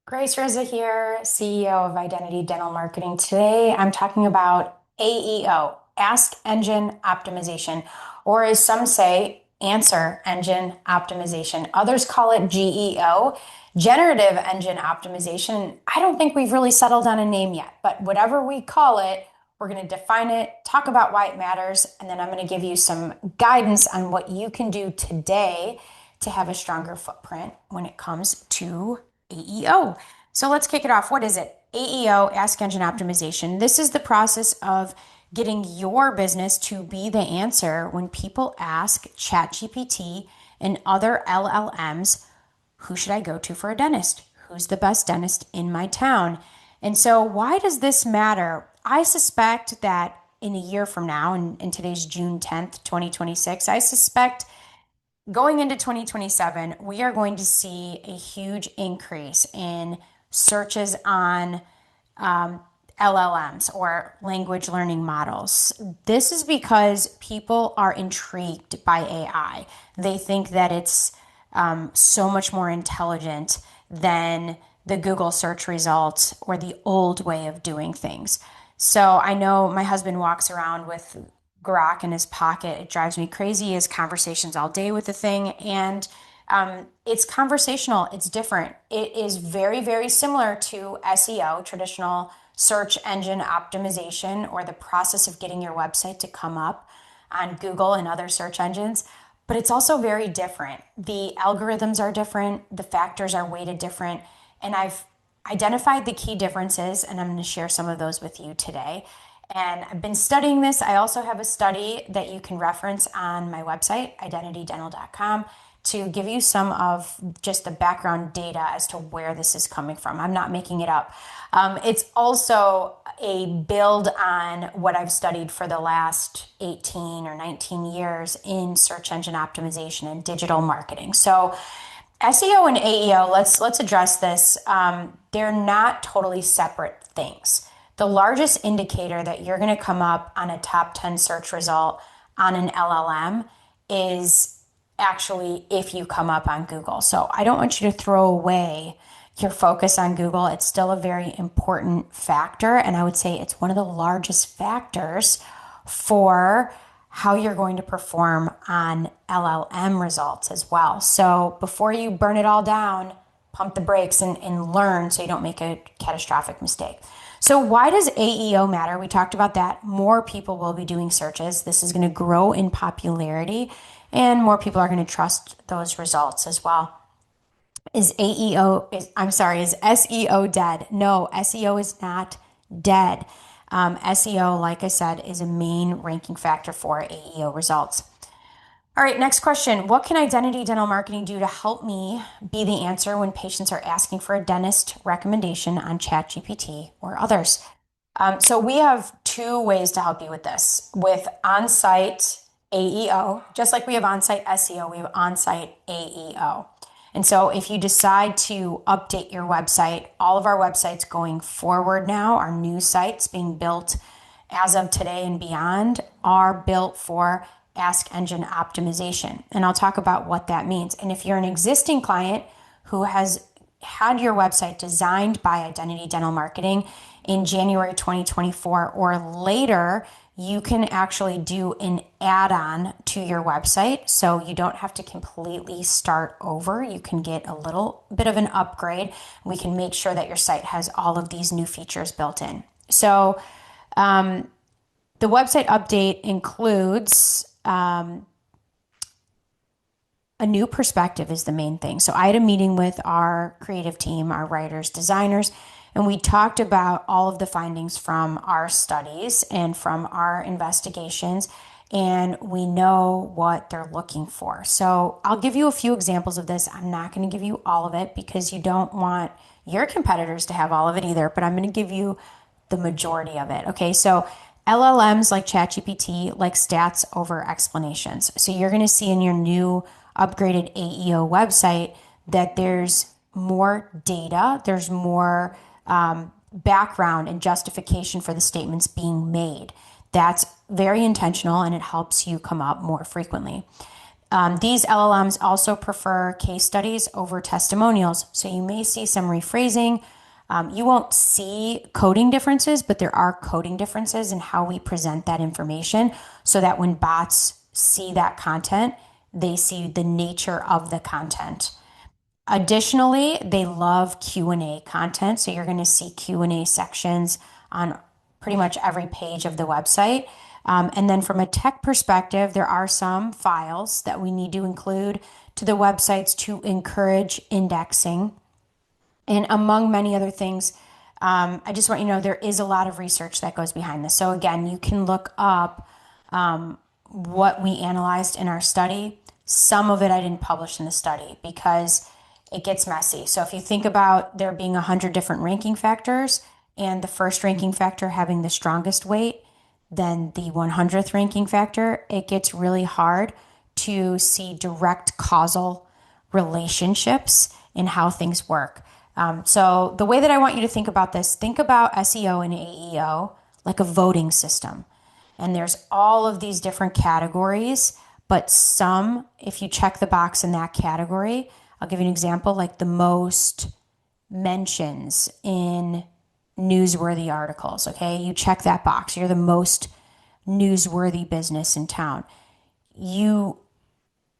Grace Reza here, CEO of Identity Dental Marketing. Today, I'm talking about AEO, Ask Engine Optimization, or as some say, Answer Engine Optimization. Others call it GEO, Generative Engine Optimization. I don't think we've really settled on a name yet, but whatever we call it, we're going to define it, talk about why it matters, and then I'm going to give you some guidance on what you can do today to have a stronger footprint when it comes to AEO. So let's kick it off. What is it? AEO, Ask Engine Optimization. This is the process of getting your business to be the answer when people ask ChatGPT and other LLMs, who should I go to for a dentist? Who's the best dentist in my town? And so why does this matter? I suspect that in a year from now, in today's June 10th, 2026, I suspect going into 2027, we are going to see a huge increase in searches on LLMs or language learning models. This is because people are intrigued by AI. They think that it's so much more intelligent than the Google search results or the old way of doing things. So I know my husband walks around with Grok in his pocket. It drives me crazy. He has conversations all day with the thing. And it's conversational. It's different. It is very, very similar to SEO, traditional search engine optimization, or the process of getting your website to come up on Google and other search engines. But it's also very different. The algorithms are different. The factors are weighted different. And I've identified the key differences, and I'm going to share some of those with you today. And I've been studying this. I also have a study that you can reference on my website, identitydental.com, to give you some of just the background data as to where this is coming from. I'm not making it up. It's also a build on what I've studied for the last 18 or 19 years in search engine optimization and digital marketing. So SEO and AEO, let's address this. They're not totally separate things. The largest indicator that you're going to come up on a top 10 search result on an LLM is actually if you come up on Google. So I don't want you to throw away your focus on Google. It's still a very important factor. And I would say it's one of the largest factors for how you're going to perform on LLM results as well. So before you burn it all down, pump the brakes and learn so you don't make a catastrophic mistake. So why does AEO matter? We talked about that. More people will be doing searches. This is going to grow in popularity and more people are going to trust those results as well. Is SEO dead? No, SEO is not dead. SEO, like I said, is a main ranking factor for AEO results. All right, next question. What can Identity Dental Marketing do to help me be the answer when patients are asking for a dentist recommendation on ChatGPT or others? So we have two ways to help you with this. With on-site AEO, just like we have on-site SEO, we have on-site AEO. And so if you decide to update your website, all of our websites going forward now, our new sites being built as of today and beyond, are built for Ask Engine Optimization. And I'll talk about what that means. And if you're an existing client who has had your website designed by Identity Dental Marketing in January 2024 or later, you can actually do an add-on to your website. So you don't have to completely start over. You can get a little bit of an upgrade. We can make sure that your site has all of these new features built in. So the website update includes a new perspective is the main thing. So I had a meeting with our creative team, our writers, designers, and we talked about all of the findings from our studies and from our investigations, and we know what they're looking for. So I'll give you a few examples of this. I'm not going to give you all of it because you don't want your competitors to have all of it either, but I'm going to give you the majority of it. Okay, so LLMs like ChatGPT like stats over explanations. So you're going to see in your new upgraded AEO website that there's more data, there's more background and justification for the statements being made. That's very intentional and it helps you come up more frequently. These LLMs also prefer case studies over testimonials. So you may see some rephrasing. You won't see coding differences, but there are coding differences in how we present that information so that when bots see that content, they see the nature of the content. Additionally, they love Q&A content. So you're going to see Q&A sections on pretty much every page of the website. And then from a tech perspective, there are some files that we need to include to the websites to encourage indexing. And among many other things, I just want you to know there is a lot of research that goes behind this. So again, you can look up what we analyzed in our study. Some of it I didn't publish in the study because it gets messy. So if you think about there being 100 different ranking factors and the first ranking factor having the strongest weight, then the 100th ranking factor, it gets really hard to see direct causal relationships in how things work. So the way that I want you to think about this, think about SEO and AEO like a voting system. And there's all of these different categories, but some, if you check the box in that category, I'll give you an example, like the most mentions in newsworthy articles, okay? You check that box. You're the most newsworthy business in town. You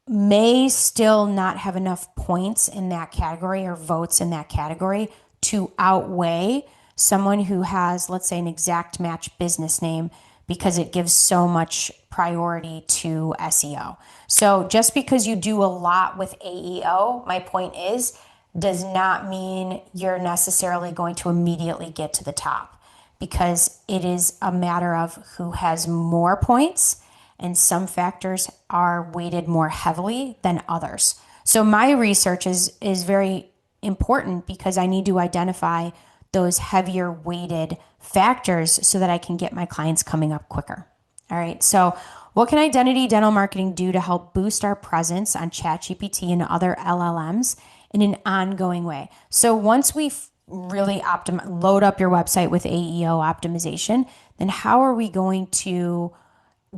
may still not have enough points in that category or votes in that category to outweigh someone who has, let's say, an exact match business name because it gives so much priority to SEO. So just because you do a lot with AEO, my point is, does not mean you're necessarily going to immediately get to the top because it is a matter of who has more points and some factors are weighted more heavily than others. So my research is very important because I need to identify those heavier weighted factors so that I can get my clients coming up quicker. All right. So what can identity dental marketing do to help boost our presence on ChatGPT and other LLMs in an ongoing way? So once we really load up your website with AEO optimization, then how are we going to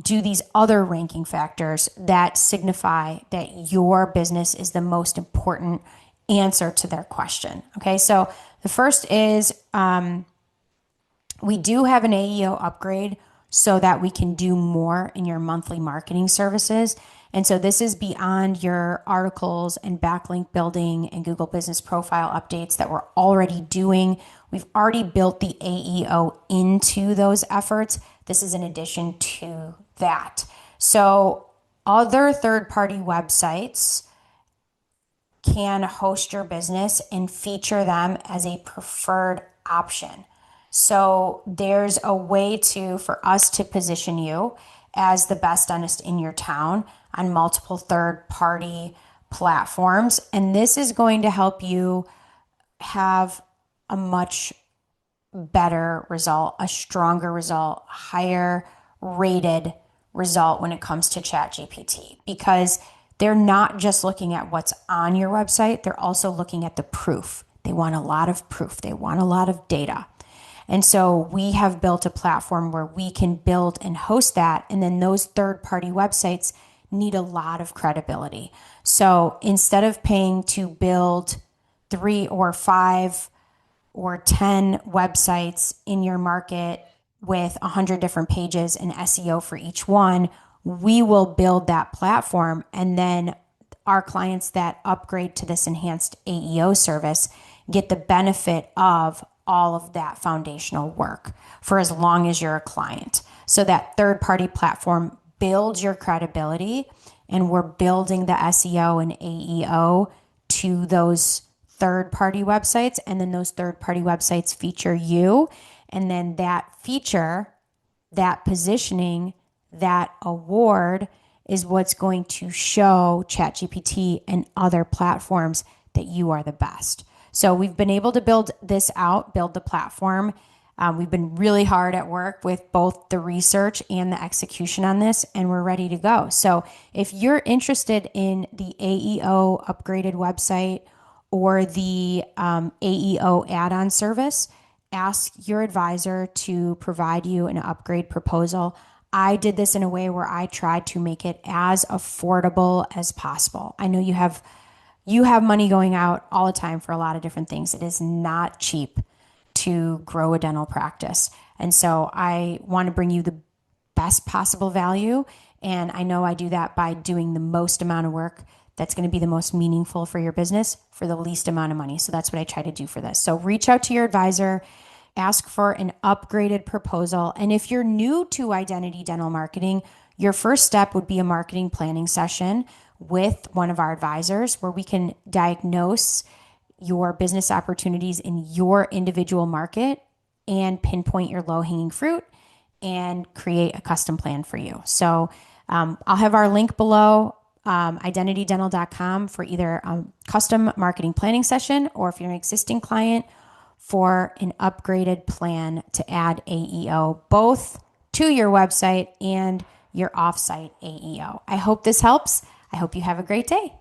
do these other ranking factors that signify that your business is the most important answer to their question? Okay, so the first is we do have an AEO upgrade so that we can do more in your monthly marketing services. And so this is beyond your articles and backlink building and Google Business Profile updates that we're already doing. We've already built the AEO into those efforts. This is in addition to that. So other third-party websites can host your business and feature them as a preferred option. So there's a way for us to position you as the best dentist in your town on multiple third-party platforms. And this is going to help you have a much better result, a stronger result, higher rated result when it comes to ChatGPT, because they're not just looking at what's on your website, they're also looking at the proof. They want a lot of proof. They want a lot of data. And so we have built a platform where we can build and host that. And then those third-party websites need a lot of credibility. So instead of paying to build 3 or 5 or 10 websites in your market with 100 different pages and SEO for each one, we will build that platform. And then our clients that upgrade to this enhanced AEO service get the benefit of all of that foundational work for as long as you're a client. So that third-party platform builds your credibility, and we're building the SEO and AEO to those third-party websites, and then those third-party websites feature you, and then that feature, that positioning, that award is what's going to show ChatGPT and other platforms that you are the best. So we've been able to build this out, build the platform. We've been really hard at work with both the research and the execution on this, and we're ready to go. So if you're interested in the AEO upgraded website or the AEO add-on service, ask your advisor to provide you an upgrade proposal I did this in a way where I tried to make it as affordable as possible. I know you have money going out all the time for a lot of different things. It is not cheap to grow a dental practice. And so I want to bring you the best possible value. And I know I do that by doing the most amount of work that's going to be the most meaningful for your business for the least amount of money. So that's what I try to do for this. So reach out to your advisor, ask for an upgraded proposal. And if you're new to identity dental marketing, your first step would be a marketing planning session with one of our advisors where we can diagnose your business opportunities in your individual market and pinpoint your low-hanging fruit and create a custom plan for you. So I'll have our link below, identitydental.com, for either a custom marketing planning session, or if you're an existing client, for an upgraded plan to add AEO, both to your website and your offsite AEO. I hope this helps. I hope you have a great day.